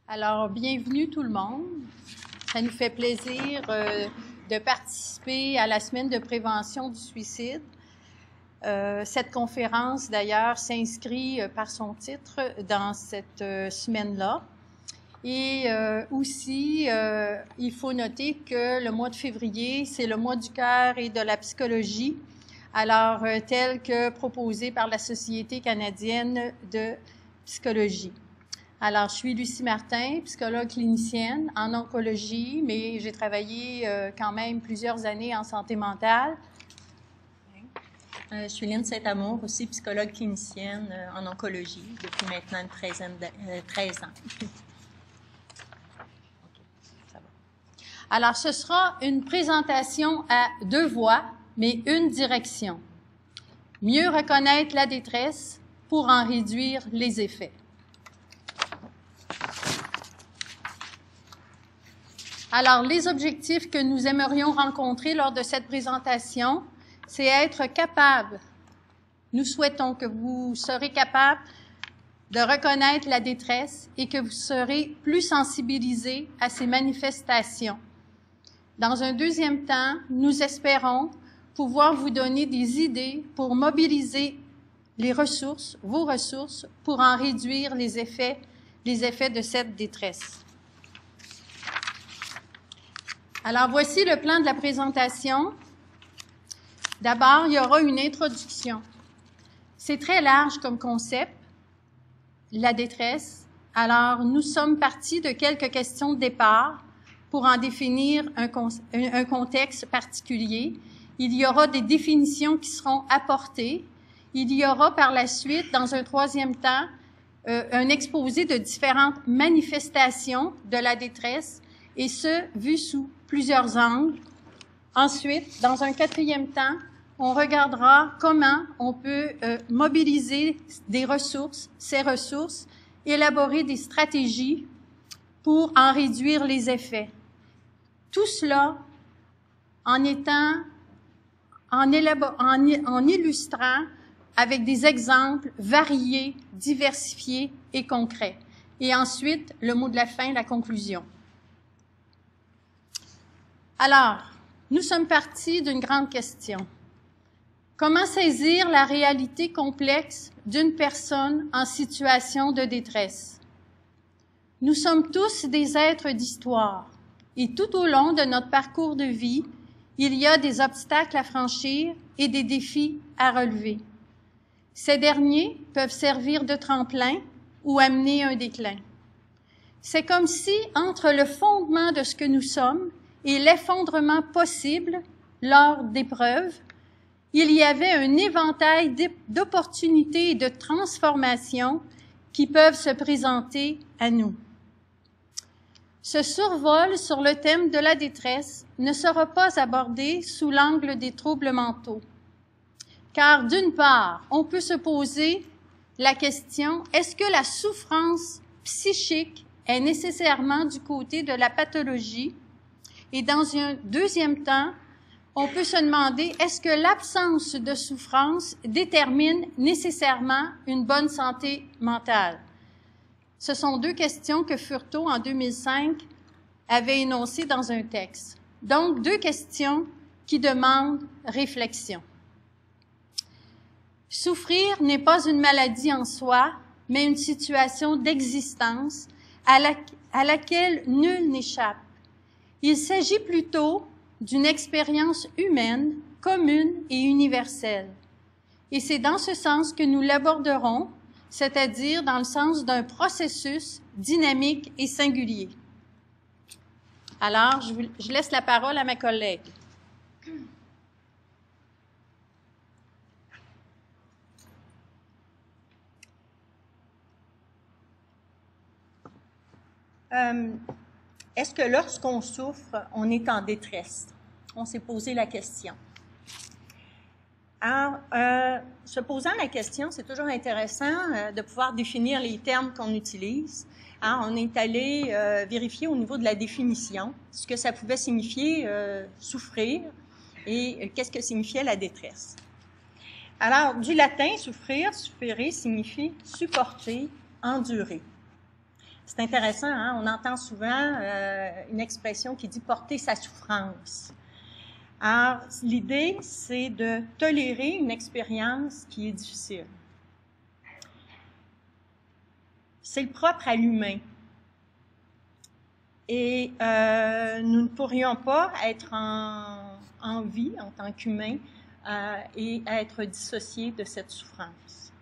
Alors, bienvenue tout le monde. Ça nous fait plaisir de participer à la semaine de prévention du suicide. Cette conférence, d'ailleurs, s'inscrit par son titre dans cette semaine-là. Et aussi, il faut noter que le mois de février, c'est le mois du cœur et de la psychologie, alors tel que proposé par la Société canadienne de psychologie. Alors, je suis Lucie Martin, psychologue clinicienne en oncologie, mais j'ai travaillé quand même plusieurs années en santé mentale. Je suis Lynne Saint-Amour, aussi psychologue clinicienne en oncologie depuis maintenant une 13 ans. Alors, ce sera une présentation à deux voix, mais une direction. Mieux reconnaître la détresse pour en réduire les effets. Alors, les objectifs que nous aimerions rencontrer lors de cette présentation, c'est être capable, nous souhaitons que vous serez capable de reconnaître la détresse et que vous serez plus sensibilisés à ces manifestations. Dans un deuxième temps, nous espérons pouvoir vous donner des idées pour mobiliser les ressources, vos ressources, pour en réduire les effets de cette détresse. Alors, voici le plan de la présentation. D'abord, il y aura une introduction. C'est très large comme concept, la détresse. Alors, nous sommes partis de quelques questions de départ pour en définir un contexte particulier. Il y aura des définitions qui seront apportées. Il y aura par la suite, dans un troisième temps, un exposé de différentes manifestations de la détresse, et ce, vu sous plusieurs angles. Ensuite, dans un quatrième temps, on regardera comment on peut mobiliser des ressources, ces ressources, élaborer des stratégies pour en réduire les effets. Tout cela en illustrant avec des exemples variés, diversifiés et concrets. Et ensuite, le mot de la fin, la conclusion. Alors, nous sommes partis d'une grande question. Comment saisir la réalité complexe d'une personne en situation de détresse? Nous sommes tous des êtres d'histoire et tout au long de notre parcours de vie, il y a des obstacles à franchir et des défis à relever. Ces derniers peuvent servir de tremplin ou amener un déclin. C'est comme si, entre le fondement de ce que nous sommes et l'effondrement possible lors d'épreuves, il y avait un éventail d'opportunités et de transformations qui peuvent se présenter à nous. Ce survol sur le thème de la détresse ne sera pas abordé sous l'angle des troubles mentaux, car d'une part, on peut se poser la question, est-ce que la souffrance psychique est nécessairement du côté de la pathologie? Et dans un deuxième temps, on peut se demander, est-ce que l'absence de souffrance détermine nécessairement une bonne santé mentale? Ce sont deux questions que Furtado, en 2005, avait énoncées dans un texte. Donc, deux questions qui demandent réflexion. Souffrir n'est pas une maladie en soi, mais une situation d'existence à laquelle nul n'échappe. Il s'agit plutôt d'une expérience humaine, commune et universelle. Et c'est dans ce sens que nous l'aborderons, c'est-à-dire dans le sens d'un processus dynamique et singulier. Alors, je laisse la parole à ma collègue. Est-ce que lorsqu'on souffre, on est en détresse? On s'est posé la question. Alors, se posant la question, c'est toujours intéressant de pouvoir définir les termes qu'on utilise. Alors, on est allé vérifier au niveau de la définition ce que ça pouvait signifier souffrir et qu'est-ce que signifiait la détresse. Alors, du latin, souffrir, suffere, signifie supporter, endurer. C'est intéressant, hein? On entend souvent une expression qui dit « porter sa souffrance ». Alors, l'idée, c'est de tolérer une expérience qui est difficile. C'est le propre à l'humain. Et nous ne pourrions pas être en vie en tant qu'humains et être dissociés de cette souffrance.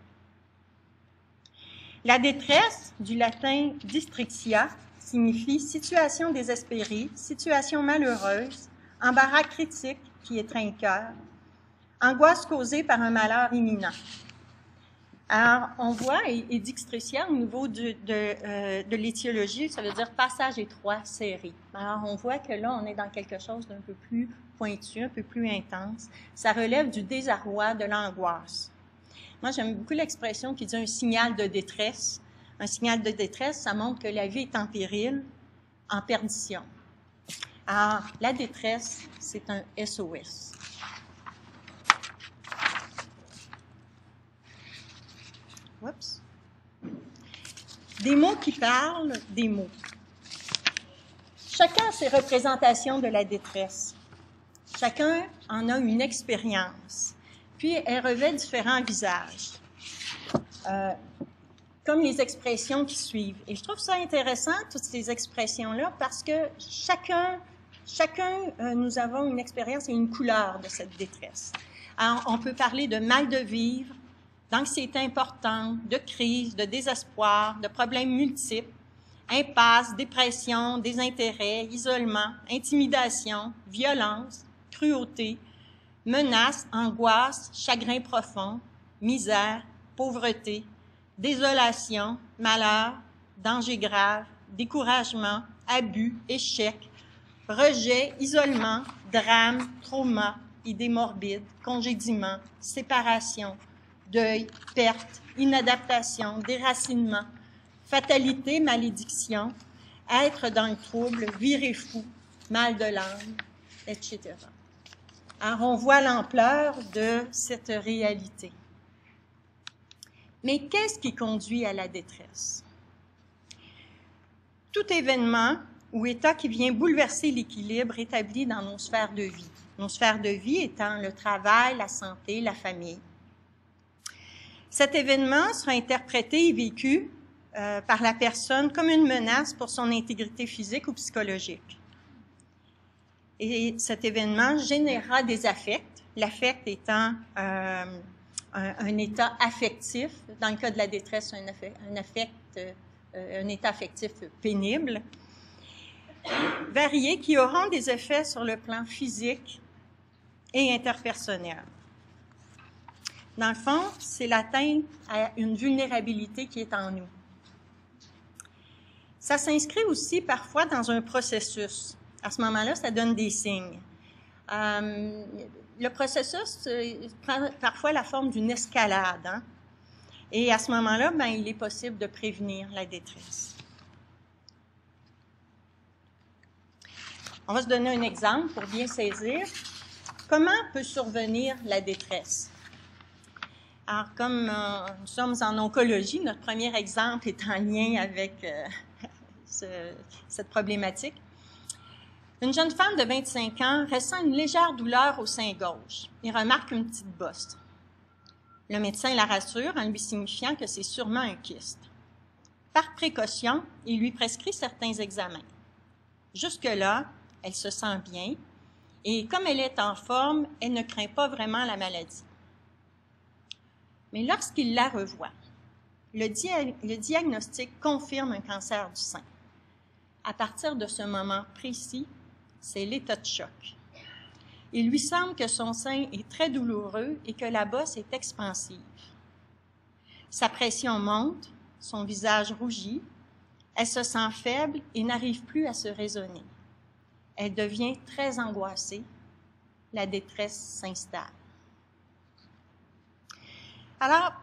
La détresse, du latin districtia, signifie situation désespérée, situation malheureuse, embarras critique qui étreint le cœur, angoisse causée par un malheur imminent. Alors, on voit, et dixtricia, au niveau de l'étiologie, ça veut dire passage étroit, serré. Alors, on voit que là, on est dans quelque chose d'un peu plus pointu, un peu plus intense. Ça relève du désarroi, de l'angoisse. Moi, j'aime beaucoup l'expression qui dit un signal de détresse. Un signal de détresse, ça montre que la vie est en péril, en perdition. Alors, la détresse, c'est un SOS. Oups. Des mots qui parlent des mots. Chacun a ses représentations de la détresse. Chacun en a une expérience. Puis, elle revêt différents visages, comme les expressions qui suivent. Et je trouve ça intéressant, toutes ces expressions-là, parce que chacun, nous avons une expérience et une couleur de cette détresse. Alors, on peut parler de mal de vivre, d'anxiété importante, de crise, de désespoir, de problèmes multiples, impasse, dépression, désintérêt, isolement, intimidation, violence, cruauté, menace, angoisse, chagrin profond, misère, pauvreté, désolation, malheur, danger grave, découragement, abus, échec, rejet, isolement, drame, trauma, idées morbides, congédiement, séparation, deuil, perte, inadaptation, déracinement, fatalité, malédiction, être dans le trouble, virer fou, mal de l'âme, etc. Alors, on voit l'ampleur de cette réalité. Mais qu'est-ce qui conduit à la détresse? Tout événement ou état qui vient bouleverser l'équilibre établi dans nos sphères de vie. Nos sphères de vie étant le travail, la santé, la famille. Cet événement sera interprété et vécu par la personne comme une menace pour son intégrité physique ou psychologique. Et cet événement générera des affects, l'affect étant un état affectif, dans le cas de la détresse, un état affectif pénible, variés qui auront des effets sur le plan physique et interpersonnel. Dans le fond, c'est l'atteinte à une vulnérabilité qui est en nous. Ça s'inscrit aussi parfois dans un processus. À ce moment-là, ça donne des signes. Le processus prend parfois la forme d'une escalade. Hein? Et à ce moment-là, ben, il est possible de prévenir la détresse. On va se donner un exemple pour bien saisir. Comment peut survenir la détresse? Alors, comme nous sommes en oncologie, notre premier exemple est en lien avec cette problématique. Une jeune femme de 25 ans ressent une légère douleur au sein gauche et remarque une petite bosse. Le médecin la rassure en lui signifiant que c'est sûrement un kyste. Par précaution, il lui prescrit certains examens. Jusque-là, elle se sent bien et comme elle est en forme, elle ne craint pas vraiment la maladie. Mais lorsqu'il la revoit, le diagnostic confirme un cancer du sein. À partir de ce moment précis, c'est l'état de choc. Il lui semble que son sein est très douloureux et que la bosse est expansive. Sa pression monte, son visage rougit, elle se sent faible et n'arrive plus à se raisonner. Elle devient très angoissée, la détresse s'installe. Alors,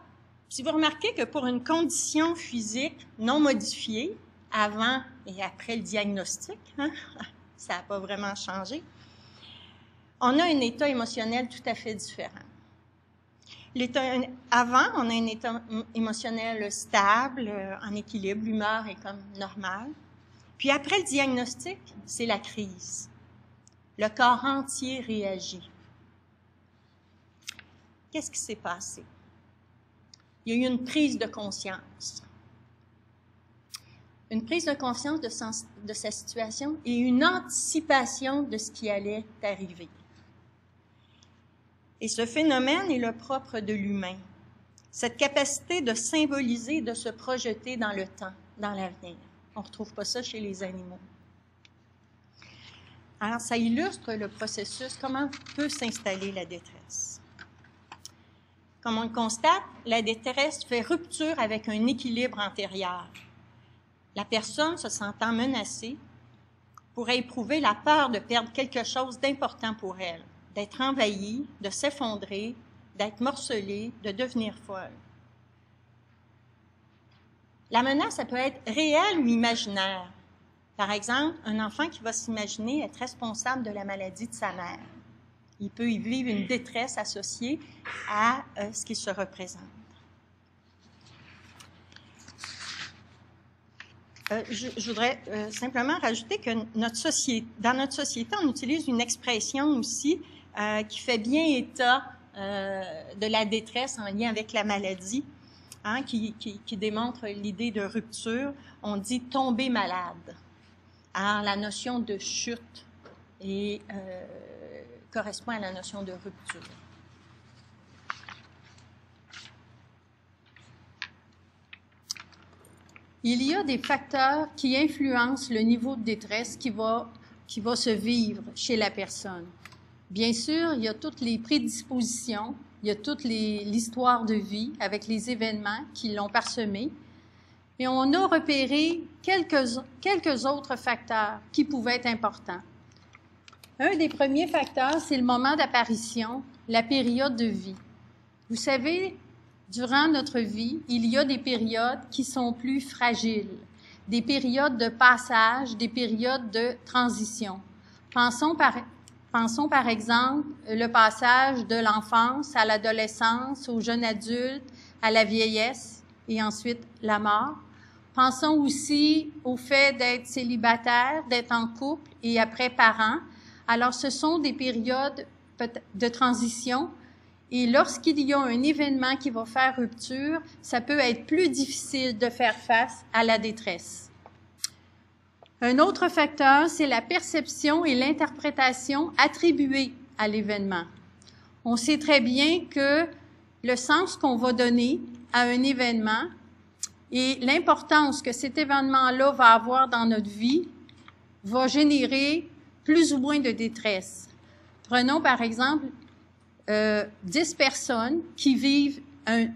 si vous remarquez que pour une condition physique non modifiée, avant et après le diagnostic, hein, ça n'a pas vraiment changé, on a un état émotionnel tout à fait différent. Avant, on a un état émotionnel stable, en équilibre, l'humeur est comme normale. Puis après le diagnostic, c'est la crise. Le corps entier réagit. Qu'est-ce qui s'est passé? Il y a eu une prise de conscience. Une prise de conscience de sa situation et une anticipation de ce qui allait arriver. Et ce phénomène est le propre de l'humain. Cette capacité de symboliser et de se projeter dans le temps, dans l'avenir. On ne retrouve pas ça chez les animaux. Alors, ça illustre le processus, comment peut s'installer la détresse. Comme on le constate, la détresse fait rupture avec un équilibre antérieur. La personne, se sentant menacée, pourrait éprouver la peur de perdre quelque chose d'important pour elle, d'être envahie, de s'effondrer, d'être morcelée, de devenir folle. La menace, ça peut être réelle ou imaginaire. Par exemple, un enfant qui va s'imaginer être responsable de la maladie de sa mère. Il peut y vivre une détresse associée à ce qui se représente. Je voudrais simplement rajouter que dans notre société, on utilise une expression aussi qui fait bien état de la détresse en lien avec la maladie, hein, qui démontre l'idée de rupture. On dit « tomber malade ». Alors, la notion de chute correspond à la notion de rupture. Il y a des facteurs qui influencent le niveau de détresse qui va se vivre chez la personne. Bien sûr, il y a toutes les prédispositions, il y a toute l'histoire de vie avec les événements qui l'ont parsemé. Et on a repéré quelques autres facteurs qui pouvaient être importants. Un des premiers facteurs, c'est le moment d'apparition, la période de vie. Vous savez, durant notre vie, il y a des périodes qui sont plus fragiles, des périodes de passage, des périodes de transition. Pensons par exemple le passage de l'enfance à l'adolescence, au jeune adulte, à la vieillesse et ensuite la mort. Pensons aussi au fait d'être célibataire, d'être en couple et après parent. Alors, ce sont des périodes de transition et lorsqu'il y a un événement qui va faire rupture, ça peut être plus difficile de faire face à la détresse. Un autre facteur, c'est la perception et l'interprétation attribuées à l'événement. On sait très bien que le sens qu'on va donner à un événement et l'importance que cet événement-là va avoir dans notre vie va générer plus ou moins de détresse. Prenons par exemple 10 personnes qui vivent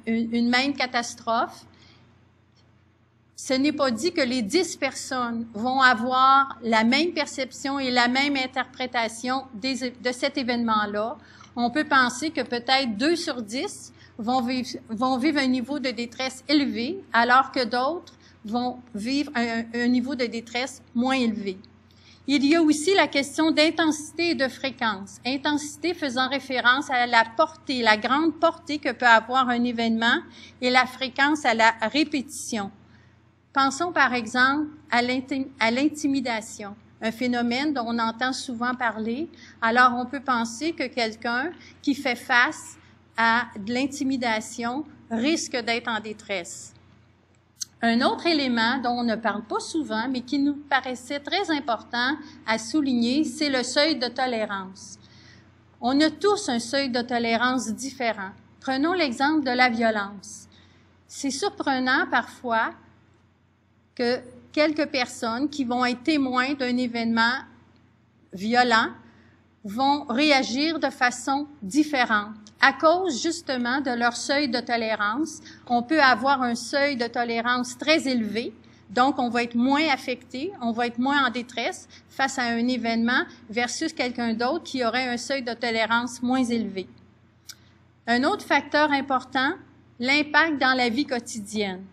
une même catastrophe. Ce n'est pas dit que les 10 personnes vont avoir la même perception et la même interprétation de cet événement-là. On peut penser que peut-être 2 sur 10 vont vivre un niveau de détresse élevé, alors que d'autres vont vivre un niveau de détresse moins élevé. Il y a aussi la question d'intensité et de fréquence. Intensité faisant référence à la portée, la grande portée que peut avoir un événement, et la fréquence à la répétition. Pensons par exemple à l'intimidation, un phénomène dont on entend souvent parler. Alors on peut penser que quelqu'un qui fait face à de l'intimidation risque d'être en détresse. Un autre élément dont on ne parle pas souvent, mais qui nous paraissait très important à souligner, c'est le seuil de tolérance. On a tous un seuil de tolérance différent. Prenons l'exemple de la violence. C'est surprenant parfois que quelques personnes qui vont être témoins d'un événement violent vont réagir de façon différente. À cause justement de leur seuil de tolérance, on peut avoir un seuil de tolérance très élevé, donc on va être moins affecté, on va être moins en détresse face à un événement versus quelqu'un d'autre qui aurait un seuil de tolérance moins élevé. Un autre facteur important, l'impact dans la vie quotidienne.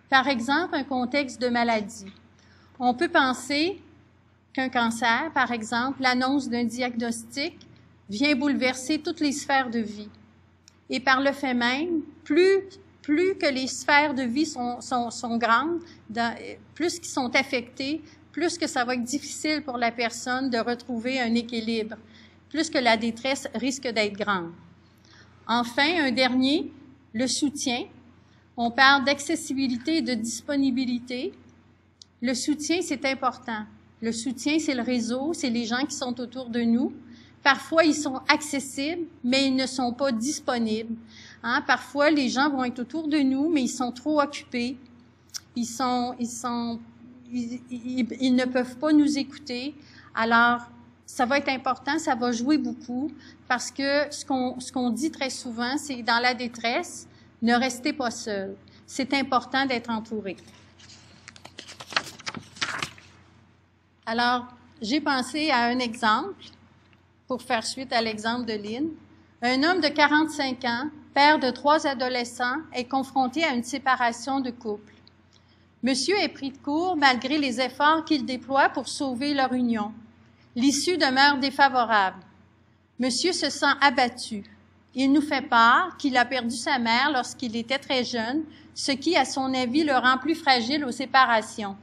Par exemple, un contexte de maladie. On peut penser qu'un cancer, par exemple, l'annonce d'un diagnostic vient bouleverser toutes les sphères de vie. et par le fait même, plus que les sphères de vie sont grandes, plus qu'ils sont affectés, plus que ça va être difficile pour la personne de retrouver un équilibre, plus que la détresse risque d'être grande. Enfin, un dernier, le soutien. On parle d'accessibilité et de disponibilité. Le soutien, c'est important. Le soutien, c'est le réseau, c'est les gens qui sont autour de nous. Parfois, ils sont accessibles, mais ils ne sont pas disponibles. Hein? Parfois, les gens vont être autour de nous, mais ils sont trop occupés. Ils ne peuvent pas nous écouter. Alors, ça va être important, ça va jouer beaucoup, parce que ce qu'on dit très souvent, c'est dans la détresse, ne restez pas seul. C'est important d'être entouré. Alors, j'ai pensé à un exemple, pour faire suite à l'exemple de Lynn. Un homme de 45 ans, père de 3 adolescents, est confronté à une séparation de couple. Monsieur est pris de court malgré les efforts qu'il déploie pour sauver leur union. L'issue demeure défavorable. Monsieur se sent abattu. Il nous fait part qu'il a perdu sa mère lorsqu'il était très jeune, ce qui, à son avis, le rend plus fragile aux séparations.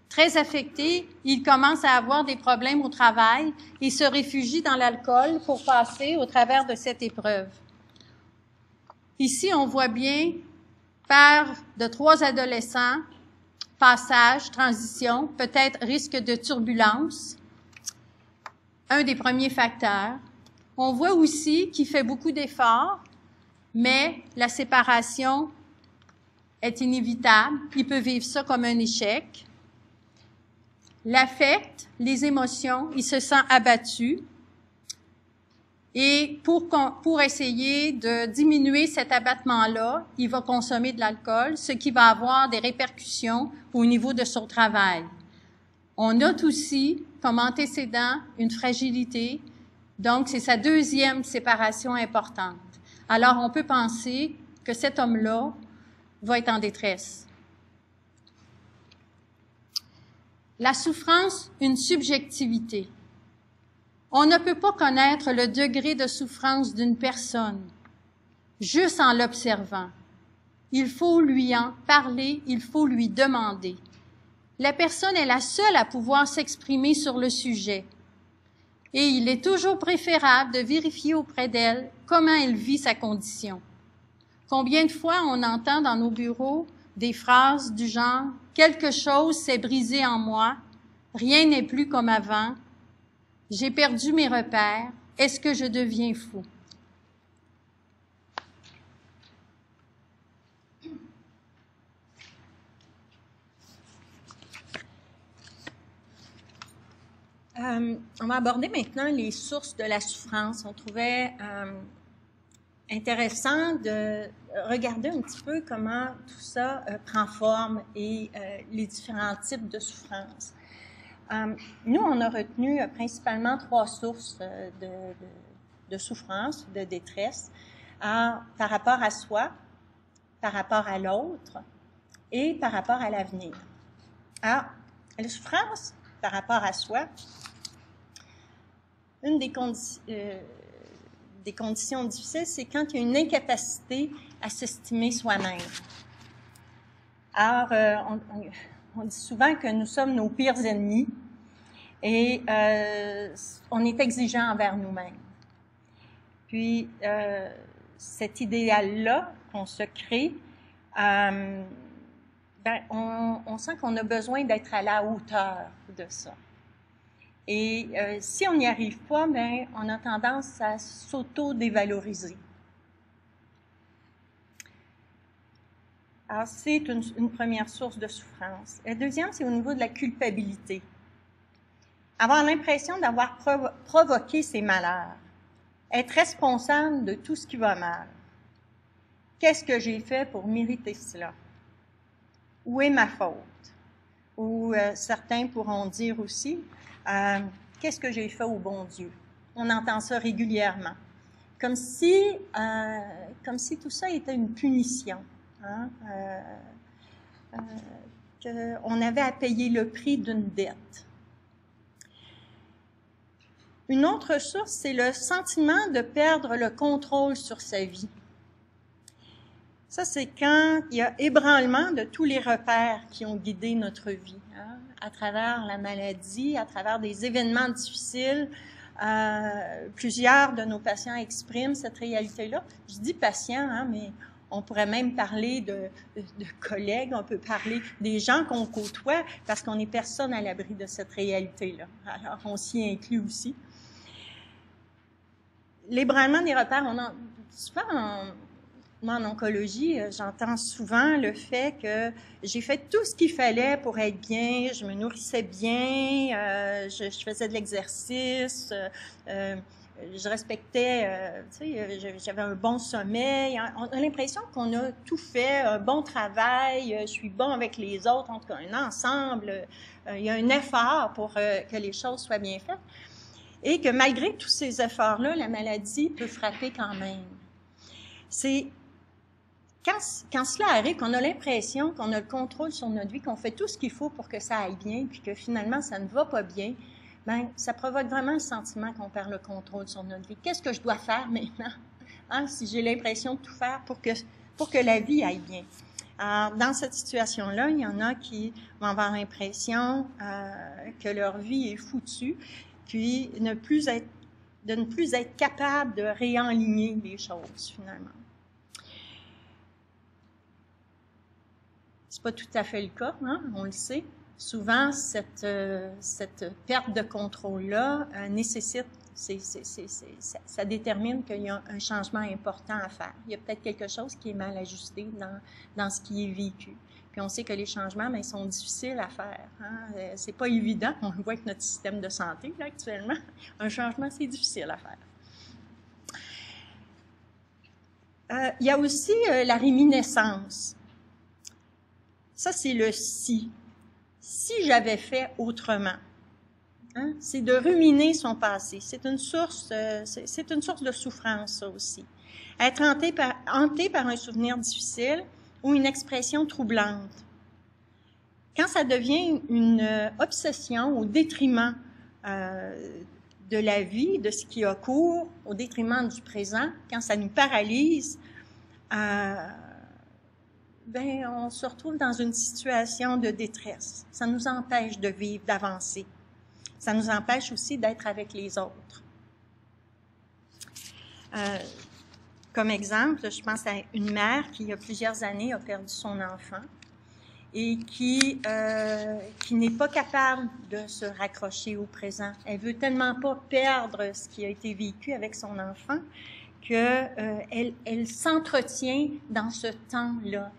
Très affecté, il commence à avoir des problèmes au travail et se réfugie dans l'alcool pour passer au travers de cette épreuve. Ici, on voit bien père de 3 adolescents, passage, transition, peut-être risque de turbulence, un des premiers facteurs. On voit aussi qu'il fait beaucoup d'efforts, mais la séparation est inévitable. Il peut vivre ça comme un échec. L'affect, les émotions, il se sent abattu. Et pour essayer de diminuer cet abattement-là, il va consommer de l'alcool, ce qui va avoir des répercussions au niveau de son travail. On note aussi, comme antécédent, une fragilité. Donc, c'est sa 2e séparation importante. Alors, on peut penser que cet homme-là va être en détresse. La souffrance, une subjectivité. On ne peut pas connaître le degré de souffrance d'une personne juste en l'observant. Il faut lui en parler, il faut lui demander. La personne est la seule à pouvoir s'exprimer sur le sujet. Et il est toujours préférable de vérifier auprès d'elle comment elle vit sa condition. Combien de fois on entend dans nos bureaux des phrases du genre « Quelque chose s'est brisé en moi, rien n'est plus comme avant, j'ai perdu mes repères, est-ce que je deviens fou? » On va aborder maintenant les sources de la souffrance. On trouvait intéressant de regarder un petit peu comment tout ça prend forme et les différents types de souffrance. Nous, on a retenu principalement 3 sources de souffrance, de détresse, par rapport à soi, par rapport à l'autre et par rapport à l'avenir. Alors, la souffrance par rapport à soi, une des conditions difficiles, c'est quand il y a une incapacité à s'estimer soi-même. Alors, on dit souvent que nous sommes nos pires ennemis et on est exigeant envers nous-mêmes. Puis, cet idéal-là qu'on se crée, on sent qu'on a besoin d'être à la hauteur de ça. Et si on n'y arrive pas, bien, on a tendance à s'auto-dévaloriser. Alors, c'est une première source de souffrance. La deuxième, c'est au niveau de la culpabilité. Avoir l'impression d'avoir provoqué ces malheurs. Être responsable de tout ce qui va mal. Qu'est-ce que j'ai fait pour mériter cela? Où est ma faute? Ou certains pourront dire aussi, qu'est-ce que j'ai fait au bon Dieu? On entend ça régulièrement. Comme si tout ça était une punition. Hein? Qu'on avait à payer le prix d'une dette. Une autre source, c'est le sentiment de perdre le contrôle sur sa vie. Ça, c'est quand il y a ébranlement de tous les repères qui ont guidé notre vie, hein, à travers la maladie, à travers des événements difficiles. Plusieurs de nos patients expriment cette réalité-là. Je dis patients, hein, mais on pourrait même parler de collègues, on peut parler des gens qu'on côtoie, parce qu'on n'est personne à l'abri de cette réalité-là. Alors, on s'y inclut aussi. L'ébranlement des repères, souvent en oncologie, j'entends souvent le fait que j'ai fait tout ce qu'il fallait pour être bien, je me nourrissais bien, je faisais de l'exercice, je respectais, tu sais, j'avais un bon sommeil. On a l'impression qu'on a tout fait, un bon travail, je suis bon avec les autres, en tout cas un ensemble, il y a un effort pour que les choses soient bien faites. Et que malgré tous ces efforts-là, la maladie peut frapper quand même. C'est quand cela arrive, qu'on a l'impression qu'on a le contrôle sur notre vie, qu'on fait tout ce qu'il faut pour que ça aille bien, puis que finalement ça ne va pas bien, bien, ça provoque vraiment le sentiment qu'on perd le contrôle sur notre vie. Qu'est-ce que je dois faire maintenant, hein, si j'ai l'impression de tout faire pour que la vie aille bien? Alors, dans cette situation-là, il y en a qui vont avoir l'impression que leur vie est foutue, puis de ne plus être capable de réaligner les choses, finalement. C'est pas tout à fait le cas, hein? On le sait. Souvent, cette perte de contrôle-là nécessite, ça détermine qu'il y a un changement important à faire. Il y a peut-être quelque chose qui est mal ajusté dans ce qui est vécu. Puis on sait que les changements, bien, sont difficiles à faire. Hein? C'est pas évident. On le voit avec notre système de santé là, actuellement. Un changement, c'est difficile à faire. Il y a aussi la réminiscence. Ça, c'est le si. Si j'avais fait autrement. Hein? C'est de ruminer son passé. C'est une source de souffrance, ça aussi. Être hanté par un souvenir difficile ou une expression troublante. Quand ça devient une obsession au détriment de la vie, de ce qui a cours, au détriment du présent, quand ça nous paralyse, ben, on se retrouve dans une situation de détresse. Ça nous empêche de vivre, d'avancer. Ça nous empêche aussi d'être avec les autres. Comme exemple, je pense à une mère qui, il y a plusieurs années, a perdu son enfant et qui n'est pas capable de se raccrocher au présent. Elle veut tellement pas perdre ce qui a été vécu avec son enfant qu'elle s'entretient dans ce temps-là.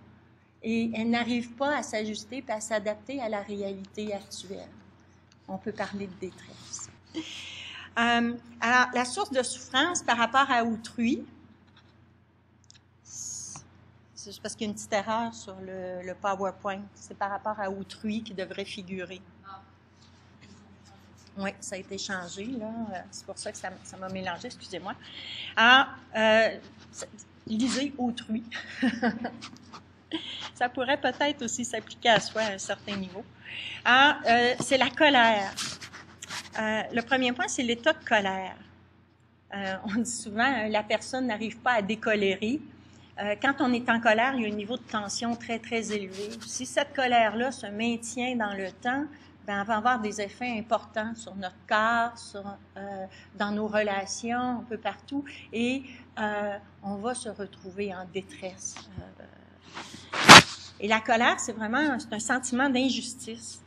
Et elle n'arrive pas à s'ajuster et à s'adapter à la réalité actuelle. On peut parler de détresse. Alors, la source de souffrance par rapport à autrui, c'est parce qu'il y a une petite erreur sur le PowerPoint. C'est par rapport à autrui qui devrait figurer. Oui, ça a été changé, là. C'est pour ça que ça m'a mélangé, excusez-moi. Alors, lisez autrui. Ça pourrait peut-être aussi s'appliquer à soi à un certain niveau. Alors, c'est la colère. Le premier point, c'est l'état de colère. On dit souvent, la personne n'arrive pas à décolérer. Quand on est en colère, il y a un niveau de tension très, très élevé. Si cette colère-là se maintient dans le temps, bien, elle va avoir des effets importants sur notre corps, dans nos relations, un peu partout, et on va se retrouver en détresse. Et la colère, c'est un sentiment d'injustice.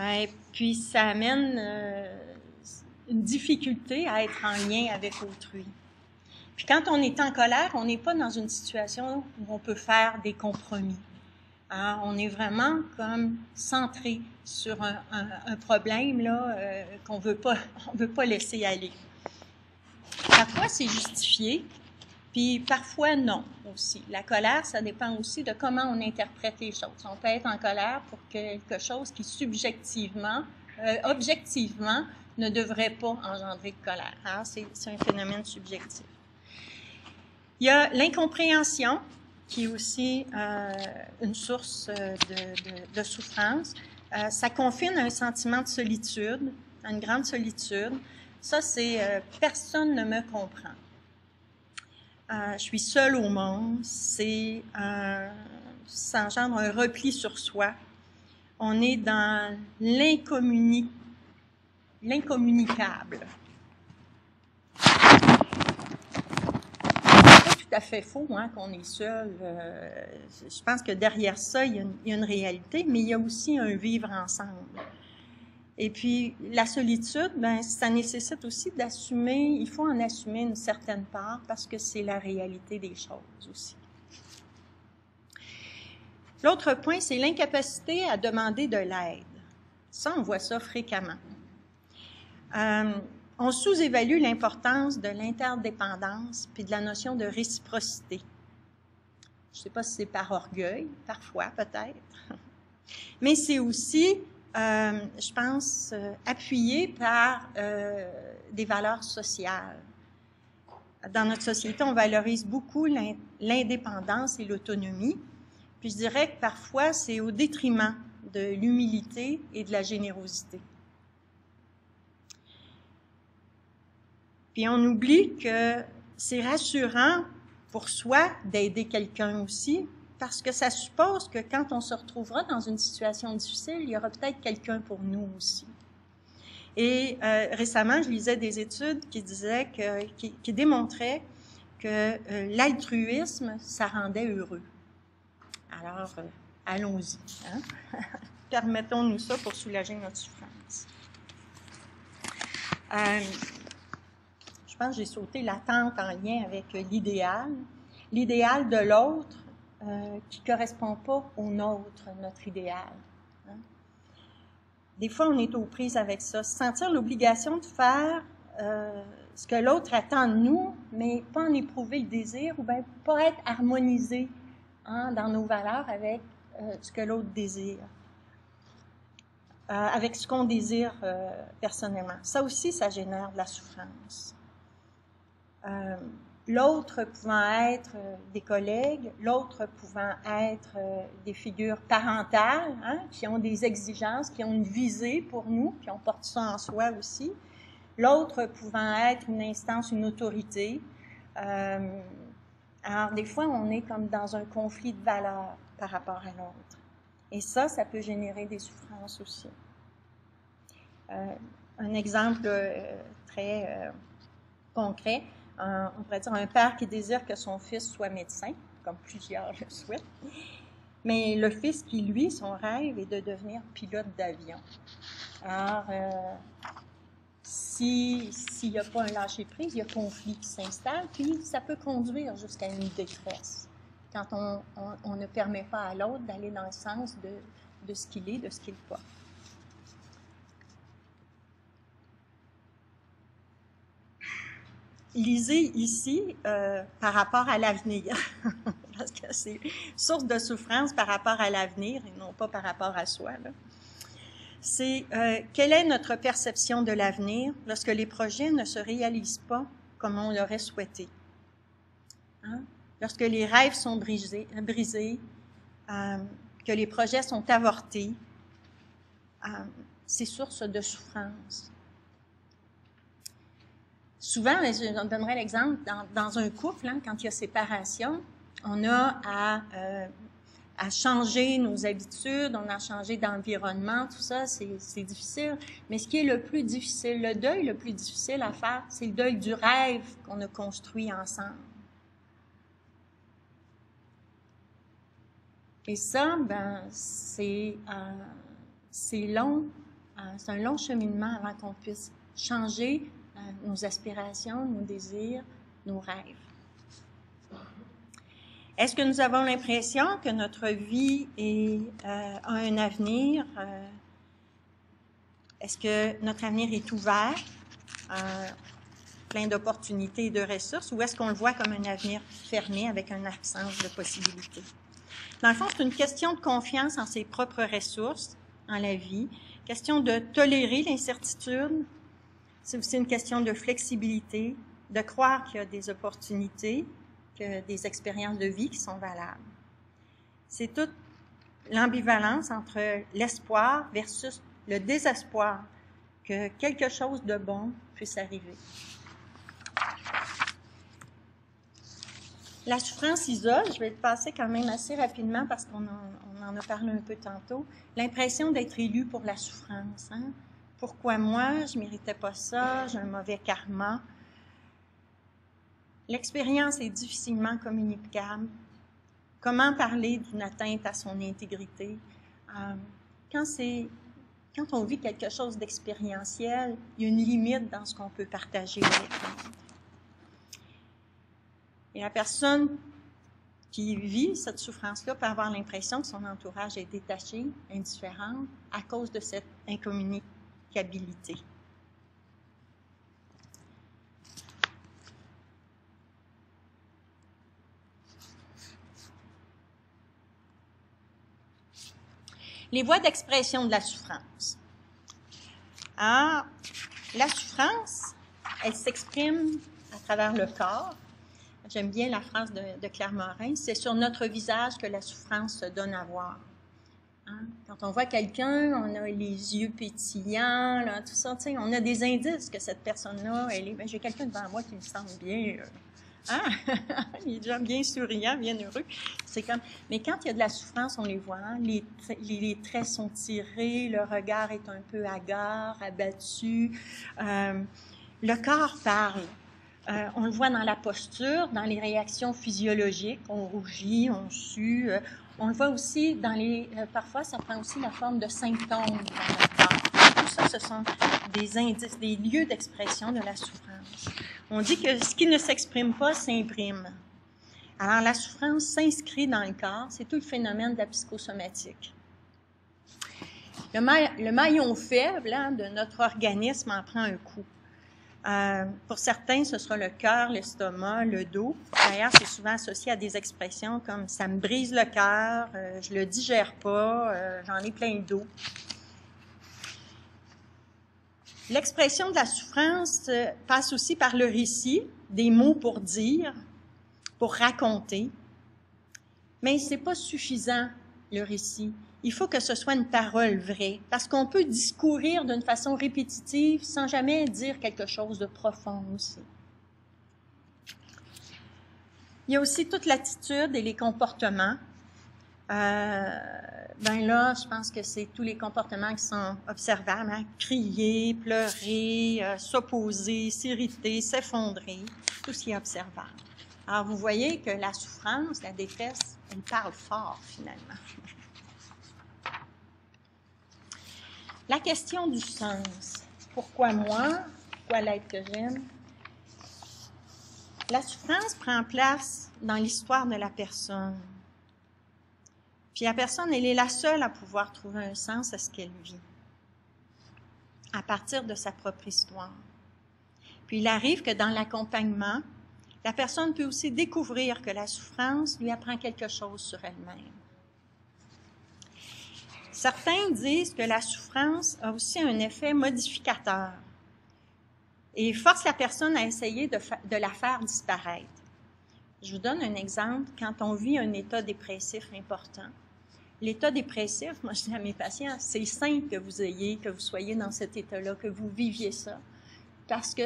Et puis, ça amène une difficulté à être en lien avec autrui. Puis, quand on est en colère, on n'est pas dans une situation où on peut faire des compromis. Hein? On est vraiment comme centré sur un problème là qu'on veut pas laisser aller. Parfois, c'est justifié. Puis parfois, non aussi. La colère, ça dépend aussi de comment on interprète les choses. On peut être en colère pour quelque chose qui objectivement, ne devrait pas engendrer de colère. Alors, c'est un phénomène subjectif. Il y a l'incompréhension, qui est aussi une source de souffrance. Ça confine à un sentiment de solitude, à une grande solitude. Ça, c'est personne ne me comprend. je suis seule au monde, ça engendre un repli sur soi. On est dans l'incommunicable. C'est pas tout à fait faux hein, qu'on est seul. Je pense que derrière ça, il y a une réalité, mais il y a aussi un vivre ensemble. Et puis, la solitude, ben, ça nécessite aussi d'assumer, il faut en assumer une certaine part parce que c'est la réalité des choses aussi. L'autre point, c'est l'incapacité à demander de l'aide. Ça, on voit ça fréquemment. On sous-évalue l'importance de l'interdépendance puis de la notion de réciprocité. Je ne sais pas si c'est par orgueil, parfois peut-être, mais c'est aussi, je pense, appuyé par des valeurs sociales. Dans notre société, on valorise beaucoup l'indépendance et l'autonomie, puis je dirais que parfois, c'est au détriment de l'humilité et de la générosité. Puis on oublie que c'est rassurant pour soi d'aider quelqu'un aussi, parce que ça suppose que quand on se retrouvera dans une situation difficile, il y aura peut-être quelqu'un pour nous aussi. Et récemment, je lisais des études qui disaient qui démontraient que l'altruisme, ça rendait heureux. Alors, allons-y. Hein? Permettons-nous ça pour soulager notre souffrance. Je pense que j'ai sauté l'attente en lien avec l'idéal. L'idéal de l'autre qui ne correspond pas au nôtre, notre idéal. Hein? Des fois, on est aux prises avec ça. Sentir l'obligation de faire ce que l'autre attend de nous, mais pas en éprouver le désir ou bien pas être harmonisé hein, dans nos valeurs avec ce que l'autre désire. Avec ce qu'on désire personnellement. Ça aussi, ça génère de la souffrance. L'autre pouvant être des collègues, l'autre pouvant être des figures parentales, hein, qui ont des exigences, qui ont une visée pour nous, puis on porte ça en soi aussi. L'autre pouvant être une instance, une autorité. Alors, des fois, on est comme dans un conflit de valeurs par rapport à l'autre. Et ça peut générer des souffrances aussi. Un exemple très concret, on pourrait dire un père qui désire que son fils soit médecin, comme plusieurs le souhaitent, mais le fils qui, lui, son rêve est de devenir pilote d'avion. Alors, s'il n'y a pas un lâcher-prise, il y a conflit qui s'installe, puis ça peut conduire jusqu'à une détresse, quand on ne permet pas à l'autre d'aller dans le sens de ce qu'il est, de ce qu'il porte. Lisez ici par rapport à l'avenir, parce que c'est source de souffrance par rapport à l'avenir et non pas par rapport à soi. C'est quelle est notre perception de l'avenir lorsque les projets ne se réalisent pas comme on l'aurait souhaité? Hein? Lorsque les rêves sont brisés, que les projets sont avortés, c'est source de souffrance. Souvent, je donnerai l'exemple, dans un couple, hein, quand il y a séparation, on a à changer nos habitudes, on a changé d'environnement, tout ça, c'est difficile. Mais ce qui est le plus difficile, le deuil le plus difficile à faire, c'est le deuil du rêve qu'on a construit ensemble. Et ça, ben, c'est long, c'est un long cheminement avant qu'on puisse changer nos aspirations, nos désirs, nos rêves. Est-ce que nous avons l'impression que notre vie a un avenir? Est-ce que notre avenir est ouvert, plein d'opportunités et de ressources, ou est-ce qu'on le voit comme un avenir fermé avec une absence de possibilités? Dans le fond, c'est une question de confiance en ses propres ressources, en la vie, question de tolérer l'incertitude. C'est aussi une question de flexibilité, de croire qu'il y a des opportunités, que des expériences de vie qui sont valables. C'est toute l'ambivalence entre l'espoir versus le désespoir que quelque chose de bon puisse arriver. La souffrance isole, je vais le passer quand même assez rapidement parce qu'on en a parlé un peu tantôt. L'impression d'être élu pour la souffrance. Hein? Pourquoi moi? Je ne méritais pas ça, j'ai un mauvais karma. L'expérience est difficilement communicable. Comment parler d'une atteinte à son intégrité? Quand on vit quelque chose d'expérientiel, il y a une limite dans ce qu'on peut partager avec l'autre. Et la personne qui vit cette souffrance-là peut avoir l'impression que son entourage est détaché, indifférent, à cause de cette incommunicabilité. Les voies d'expression de la souffrance. Alors, la souffrance, elle s'exprime à travers le corps. J'aime bien la phrase de Claire Morin, c'est sur notre visage que la souffrance se donne à voir. Hein? Quand on voit quelqu'un, on a les yeux pétillants, là, tout ça, on a des indices que cette personne-là, j'ai quelqu'un devant moi qui me semble bien, il est déjà bien souriant, bien heureux. C'est comme, mais quand il y a de la souffrance, on les voit, hein? Les traits sont tirés, le regard est un peu hagard, abattu, le corps parle. On le voit dans la posture, dans les réactions physiologiques, on rougit, on sue. On le voit aussi dans parfois, ça prend aussi la forme de symptômes dans notre corps. Tout ça, ce sont des indices, des lieux d'expression de la souffrance. On dit que ce qui ne s'exprime pas s'imprime. Alors, la souffrance s'inscrit dans le corps, c'est tout le phénomène de la psychosomatique. Le maillon faible de notre organisme en prend un coup. Pour certains, ce sera le cœur, l'estomac, le dos. D'ailleurs, c'est souvent associé à des expressions comme « ça me brise le cœur »,« je le digère pas »,« j'en ai plein le dos ». L'expression de la souffrance passe aussi par le récit, des mots pour dire, pour raconter. Mais ce n'est pas suffisant, le récit. Il faut que ce soit une parole vraie, parce qu'on peut discourir d'une façon répétitive sans jamais dire quelque chose de profond aussi. Il y a aussi toute l'attitude et les comportements. Là, je pense que c'est tous les comportements qui sont observables. Hein? Crier, pleurer, s'opposer, s'irriter, s'effondrer, tout ce qui est observable. Alors, vous voyez que la souffrance, la détresse, elle parle fort, finalement. La question du sens. Pourquoi moi? Pourquoi l'être que j'aime? La souffrance prend place dans l'histoire de la personne. Puis la personne, elle est la seule à pouvoir trouver un sens à ce qu'elle vit, à partir de sa propre histoire. Puis il arrive que dans l'accompagnement, la personne peut aussi découvrir que la souffrance lui apprend quelque chose sur elle-même. Certains disent que la souffrance a aussi un effet modificateur et force la personne à essayer de la faire disparaître. Je vous donne un exemple. Quand on vit un état dépressif important, l'état dépressif, moi je dis à mes patients, c'est sain que vous soyez dans cet état-là, que vous viviez ça, parce que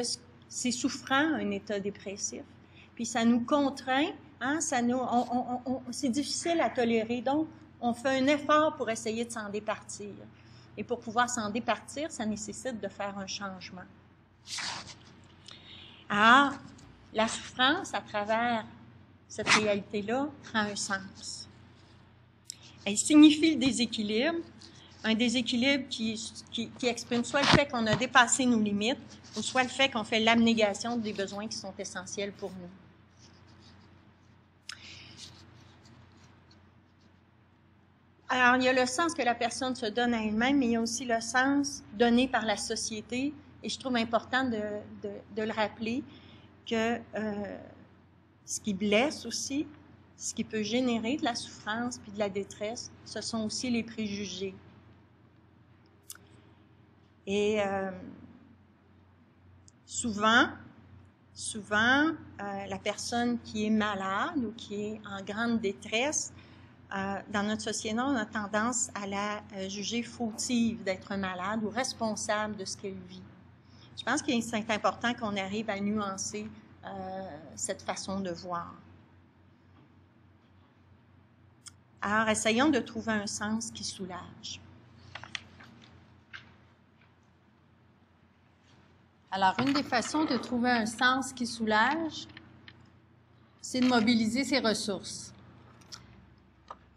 c'est souffrant un état dépressif. Puis ça nous contraint, hein, c'est difficile à tolérer, donc on fait un effort pour essayer de s'en départir. Et pour pouvoir s'en départir, ça nécessite de faire un changement. Alors, la souffrance, à travers cette réalité-là, prend un sens. Elle signifie le déséquilibre, un déséquilibre qui exprime soit le fait qu'on a dépassé nos limites, ou soit le fait qu'on fait l'abnégation des besoins qui sont essentiels pour nous. Alors, il y a le sens que la personne se donne à elle-même, mais il y a aussi le sens donné par la société. Et je trouve important de le rappeler que ce qui blesse aussi, ce qui peut générer de la souffrance puis de la détresse, ce sont aussi les préjugés. Et souvent, la personne qui est malade ou qui est en grande détresse, dans notre société, on a tendance à la juger fautive d'être malade ou responsable de ce qu'elle vit. Je pense que c'est important qu'on arrive à nuancer cette façon de voir. Alors, essayons de trouver un sens qui soulage. Alors, une des façons de trouver un sens qui soulage, c'est de mobiliser ses ressources.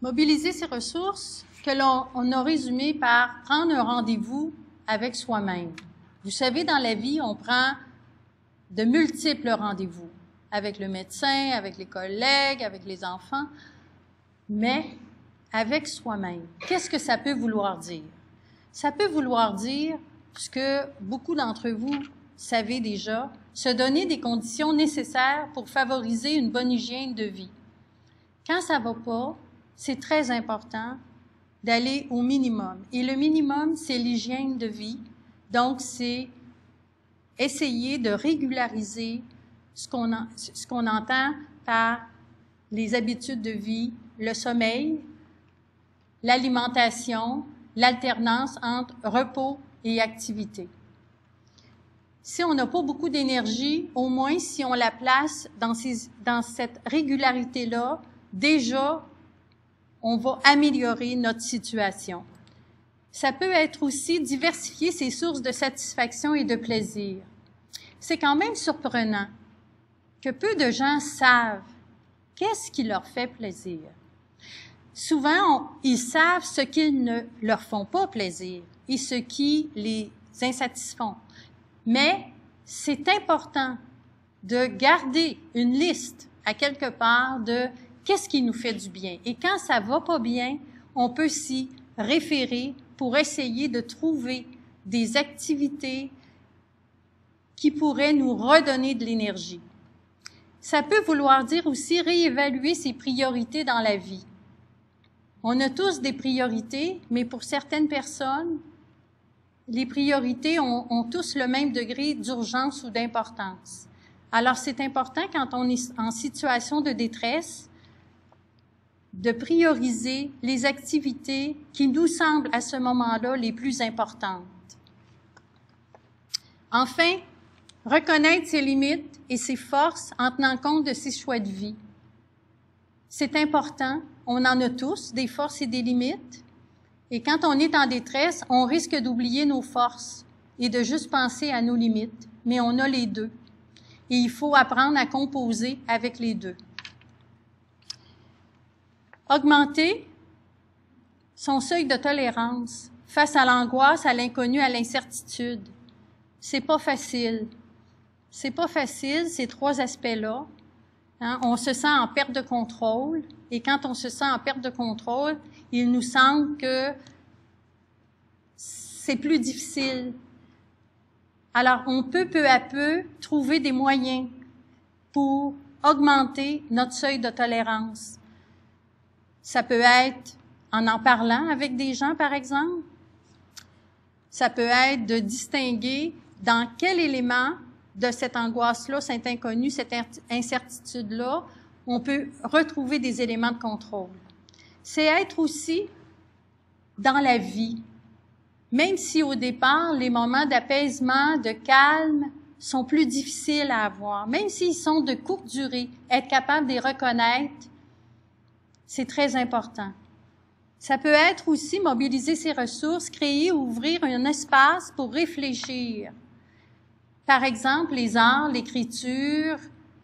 Mobiliser ses ressources que l'on a résumé par prendre un rendez-vous avec soi-même. Vous savez, dans la vie, on prend de multiples rendez-vous avec le médecin, avec les collègues, avec les enfants, mais avec soi-même. Qu'est-ce que ça peut vouloir dire? Ça peut vouloir dire, ce que beaucoup d'entre vous savez déjà, se donner des conditions nécessaires pour favoriser une bonne hygiène de vie. Quand ça va pas, c'est très important d'aller au minimum. Et le minimum, c'est l'hygiène de vie. Donc, c'est essayer de régulariser ce qu'on entend par les habitudes de vie, le sommeil, l'alimentation, l'alternance entre repos et activité. Si on n'a pas beaucoup d'énergie, au moins si on la place dans cette régularité-là, déjà, on va améliorer notre situation. Ça peut être aussi diversifier ses sources de satisfaction et de plaisir. C'est quand même surprenant que peu de gens savent qu'est-ce qui leur fait plaisir. Souvent, ils savent ce qui ne leur font pas plaisir et ce qui les insatisfont. Mais c'est important de garder une liste à quelque part de qu'est-ce qui nous fait du bien. Et quand ça va pas bien, on peut s'y référer pour essayer de trouver des activités qui pourraient nous redonner de l'énergie. Ça peut vouloir dire aussi réévaluer ses priorités dans la vie. On a tous des priorités, mais pour certaines personnes, les priorités ont tous le même degré d'urgence ou d'importance. Alors, c'est important quand on est en situation de détresse de prioriser les activités qui nous semblent à ce moment-là les plus importantes. Enfin, reconnaître ses limites et ses forces en tenant compte de ses choix de vie. C'est important, on en a tous, des forces et des limites. Et quand on est en détresse, on risque d'oublier nos forces et de juste penser à nos limites. Mais on a les deux. Et il faut apprendre à composer avec les deux. Augmenter son seuil de tolérance face à l'angoisse, à l'inconnu, à l'incertitude. C'est pas facile. C'est pas facile, ces trois aspects-là. Hein? On se sent en perte de contrôle. Et quand on se sent en perte de contrôle, il nous semble que c'est plus difficile. Alors, on peut peu à peu trouver des moyens pour augmenter notre seuil de tolérance. Ça peut être en parlant avec des gens, par exemple. Ça peut être de distinguer dans quel élément de cette angoisse-là, cet inconnu, cette incertitude-là, on peut retrouver des éléments de contrôle. C'est être aussi dans la vie. Même si au départ, les moments d'apaisement, de calme sont plus difficiles à avoir, même s'ils sont de courte durée, être capable de les reconnaître, c'est très important. Ça peut être aussi mobiliser ses ressources, créer ou ouvrir un espace pour réfléchir. Par exemple, les arts, l'écriture,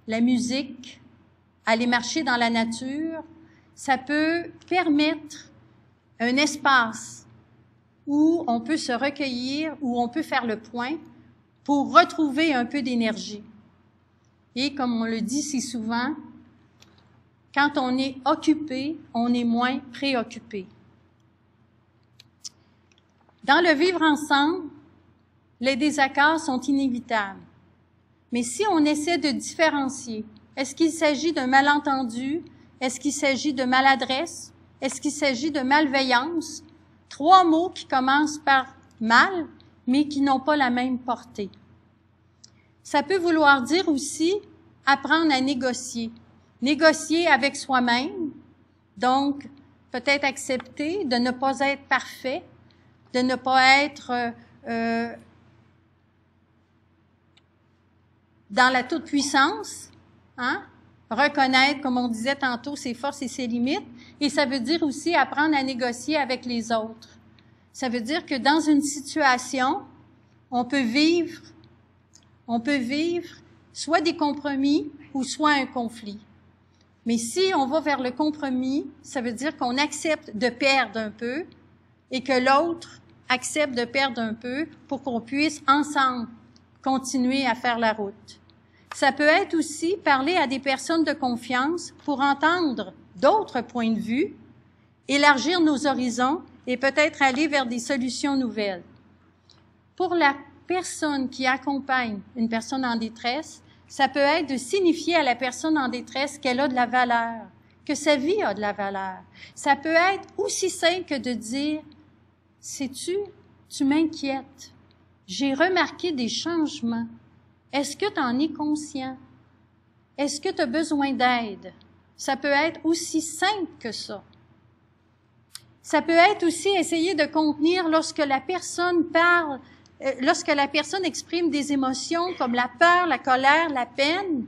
la musique, aller marcher dans la nature, ça peut permettre un espace où on peut se recueillir, où on peut faire le point pour retrouver un peu d'énergie. Et comme on le dit si souvent, quand on est occupé, on est moins préoccupé. Dans le vivre ensemble, les désaccords sont inévitables. Mais si on essaie de différencier, est-ce qu'il s'agit d'un malentendu? Est-ce qu'il s'agit de maladresse? Est-ce qu'il s'agit de malveillance? Trois mots qui commencent par mal, mais qui n'ont pas la même portée. Ça peut vouloir dire aussi apprendre à négocier. Négocier avec soi-même, donc peut-être accepter de ne pas être parfait, de ne pas être dans la toute-puissance, hein? reconnaître, comme on disait tantôt, ses forces et ses limites. Et ça veut dire aussi apprendre à négocier avec les autres. Ça veut dire que dans une situation, on peut vivre soit des compromis ou soit un conflit. Mais si on va vers le compromis, ça veut dire qu'on accepte de perdre un peu et que l'autre accepte de perdre un peu pour qu'on puisse ensemble continuer à faire la route. Ça peut être aussi parler à des personnes de confiance pour entendre d'autres points de vue, élargir nos horizons et peut-être aller vers des solutions nouvelles. Pour la personne qui accompagne une personne en détresse, ça peut être de signifier à la personne en détresse qu'elle a de la valeur, que sa vie a de la valeur. Ça peut être aussi simple que de dire « Sais-tu, tu m'inquiètes. J'ai remarqué des changements. Est-ce que tu en es conscient? Est-ce que tu as besoin d'aide? » Ça peut être aussi simple que ça. Ça peut être aussi essayer de contenir lorsque la personne parle, lorsque la personne exprime des émotions comme la peur, la colère, la peine.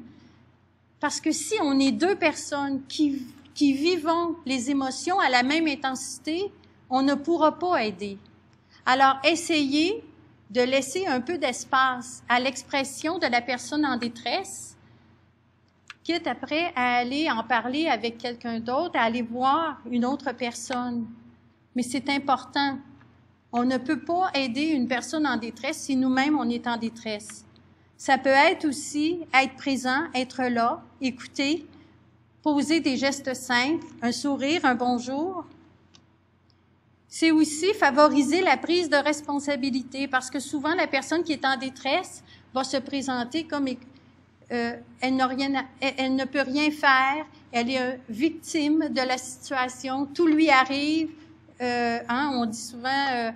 Parce que si on est deux personnes qui vivons les émotions à la même intensité, on ne pourra pas aider. Alors, essayez de laisser un peu d'espace à l'expression de la personne en détresse, quitte après à aller en parler avec quelqu'un d'autre, à aller voir une autre personne. Mais c'est important. On ne peut pas aider une personne en détresse si nous-mêmes on est en détresse. Ça peut être aussi être présent, être là, écouter, poser des gestes simples, un sourire, un bonjour. C'est aussi favoriser la prise de responsabilité parce que souvent la personne qui est en détresse va se présenter comme elle ne peut rien faire, elle est victime de la situation, tout lui arrive. On dit souvent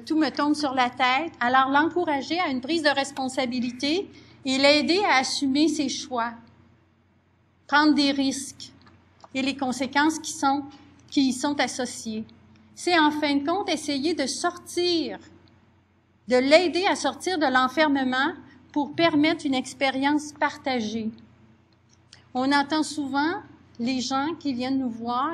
tout me tombe sur la tête. Alors l'encourager à une prise de responsabilité et l'aider à assumer ses choix, prendre des risques et les conséquences qui y sont associées. C'est en fin de compte essayer de l'aider à sortir de l'enfermement pour permettre une expérience partagée. On entend souvent les gens qui viennent nous voir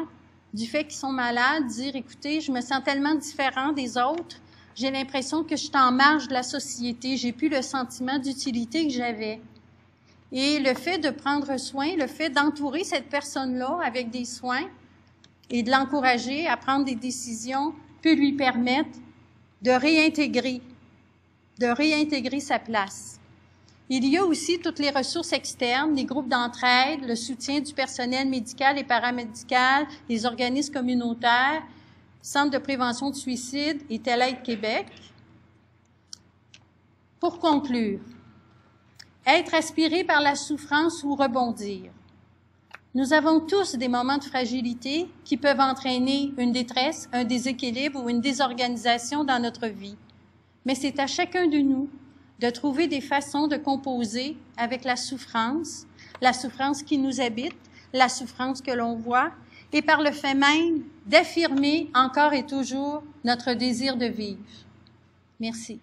du fait qu'ils sont malades, dire « Écoutez, je me sens tellement différent des autres, j'ai l'impression que je suis en marge de la société, j'ai plus le sentiment d'utilité que j'avais. » Et le fait de prendre soin, le fait d'entourer cette personne-là avec des soins et de l'encourager à prendre des décisions peut lui permettre de réintégrer sa place. Il y a aussi toutes les ressources externes, les groupes d'entraide, le soutien du personnel médical et paramédical, les organismes communautaires, Centre de prévention du suicide et Tel-Aide Québec. Pour conclure, être aspiré par la souffrance ou rebondir. Nous avons tous des moments de fragilité qui peuvent entraîner une détresse, un déséquilibre ou une désorganisation dans notre vie. Mais c'est à chacun de nous de trouver des façons de composer avec la souffrance qui nous habite, la souffrance que l'on voit, et par le fait même d'affirmer encore et toujours notre désir de vivre. Merci.